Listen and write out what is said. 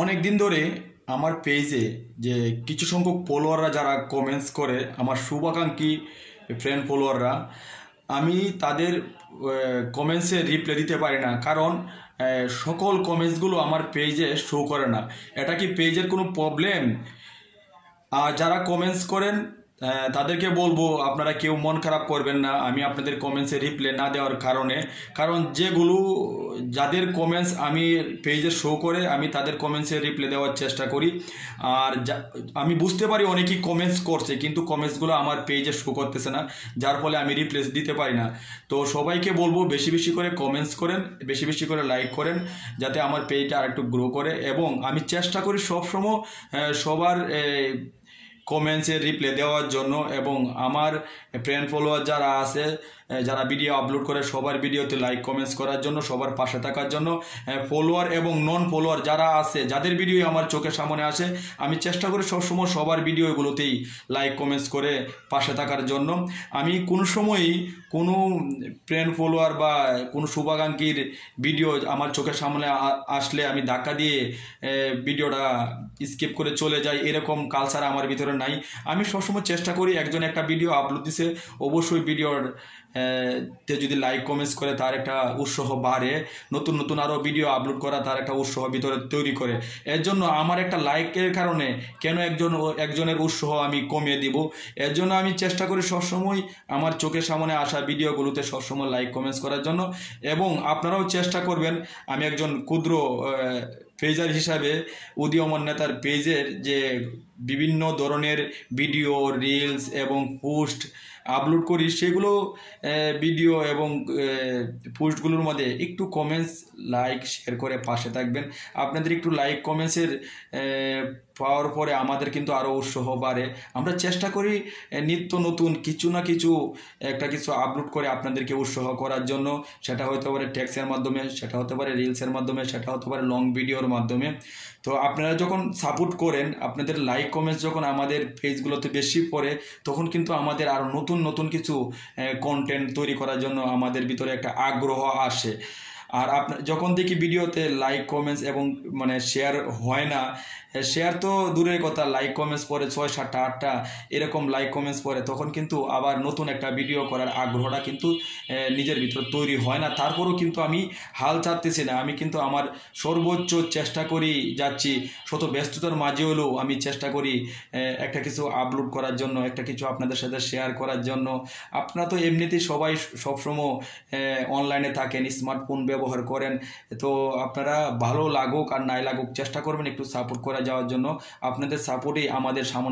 অনেক দিন ধরে আমার পেজে যে কিছু সংখ্যক ফলোয়াররা যারা কমেন্টস করে, আমার শুভাকাঙ্ক্ষী ফ্রেন্ড ফলোয়াররা, আমি তাদের কমেন্টসে রিপ্লাই দিতে পারি না, কারণ সকল কমেন্টসগুলো আমার পেজে শো করে না। এটা কি পেজের কোনো প্রবলেম? আর যারা কমেন্টস করেন তাদেরকে বলবো, আপনারা কেউ মন খারাপ করবেন না আমি আপনাদের কমেন্টসে রিপ্লাই না দেওয়ার কারণে। কারণ যাদের কমেন্টস আমি পেজে শো করে, আমি তাদের কমেন্টসে রিপ্লাই দেওয়ার চেষ্টা করি। আর আমি বুঝতে পারি অনেকেই কমেন্টস করছে, কিন্তু কমেন্টসগুলো আমার পেজে শো করতেছে না, যার ফলে আমি রিপ্লাই দিতে পারি না। তো সবাইকে বলবো বেশি বেশি করে কমেন্টস করেন, বেশি বেশি করে লাইক করেন, যাতে আমার পেজটা আরেকটু গ্রো করে। এবং আমি চেষ্টা করি সবসময় সবার কমেন্টসের রিপ্লাই দেওয়ার জন্য, এবং আমার ফ্রেন্ড ফলোয়ার যারা আছে, যারা ভিডিও আপলোড করে, সবার ভিডিওতে লাইক কমেন্টস করার জন্য, সবার পাশে থাকার জন্য। ফলোয়ার এবং নন ফলোয়ার যারা আছে, যাদের ভিডিও আমার চোখের সামনে আসে, আমি চেষ্টা করি সবসময় সবার ভিডিওগুলোতেই লাইক কমেন্টস করে পাশে থাকার জন্য। আমি কোনো সময়ই কোনো ফ্রেন্ড ফলোয়ার বা কোনো শুভাকাঙ্ক্ষীর ভিডিও আমার চোখের সামনে আসলে আমি ধাক্কা দিয়ে ভিডিওটা স্কিপ করে চলে যাই, এরকম কালচার আমার ভিতরে নাই। আমি সবসময় চেষ্টা করি, একজন একটা ভিডিও আপলোড দিছে, অবশ্যই ভিডিওর তে যদি লাইক কমেন্টস করে তার একটা উৎসাহ বাড়ে, নতুন নতুন আরও ভিডিও আপলোড করা তার একটা উৎসাহ ভিতরে তৈরি করে। এর জন্য আমার একটা লাইকের কারণে কেন একজনের উৎসাহ আমি কমিয়ে দিব? এর জন্য আমি চেষ্টা করি সবসময় আমার চোখের সামনে আসা ভিডিওগুলোতে সবসময় লাইক কমেন্টস করার জন্য। এবং আপনারাও চেষ্টা করবেন, আমি একজন ক্ষুদ্র পেজার হিসাবে উদীয়মান নেতার পেজের যে বিভিন্ন ধরনের ভিডিও, রিলস এবং পোস্ট আপলোড করি, সেগুলো ভিডিও এবং পোস্টগুলোর মধ্যে একটু কমেন্টস, লাইক, শেয়ার করে পাশে থাকবেন। আপনাদের একটু লাইক কমেন্টসের পাওয়ার পরে আমাদের কিন্তু আরও উৎসাহ বাড়ে। আমরা চেষ্টা করি নিত্য নতুন কিছু না কিছু কিছু আপলোড করে আপনাদেরকে উৎসাহ করার জন্য। সেটা হতে পারে টেক্সটের মাধ্যমে, সেটা হতে পারে রিলসের মাধ্যমে, সেটা হতে পারে লং ভিডিওর মাধ্যমে। তো আপনারা যখন সাপোর্ট করেন, আপনাদের লাইক কমেন্টস যখন আমাদের পেজগুলোতে বেশি পড়ে, তখন কিন্তু আমাদের আরও নতুন নতুন কিছু কন্টেন্ট তৈরি করার জন্য আমাদের ভিতরে একটা আগ্রহ আসে। আর যখন দেখি ভিডিওতে লাইক কমেন্টস এবং শেয়ার হয় না, শেয়ার তো দূরের কথা, লাইক কমেন্টস পরে 6, 7, 8টা এরকম লাইক কমেন্টস পরে, তখন কিন্তু আবার নতুন একটা ভিডিও করার আগ্রহটা কিন্তু নিজের ভিতর তৈরি হয় না। তারপরেও কিন্তু আমি হাল ছাড়তেছি না, আমি কিন্তু আমার সর্বোচ্চ চেষ্টা করি যাচ্ছি। শত ব্যস্ততার মাঝে হলেও আমি চেষ্টা করি একটা কিছু আপলোড করার জন্য, একটা কিছু আপনাদের সাথে শেয়ার করার জন্য। আপনারা তো এমনিতেই সবাই সবসময় অনলাইনে থাকেন, স্মার্টফোন ব্যবহার করেন, তো আপনারা ভালো লাগুক আর নাই লাগুক চেষ্টা করবেন একটু সাপোর্ট করে যাওয়ার জন্য। আপনাদের সাপোর্টই আমাদের সামনে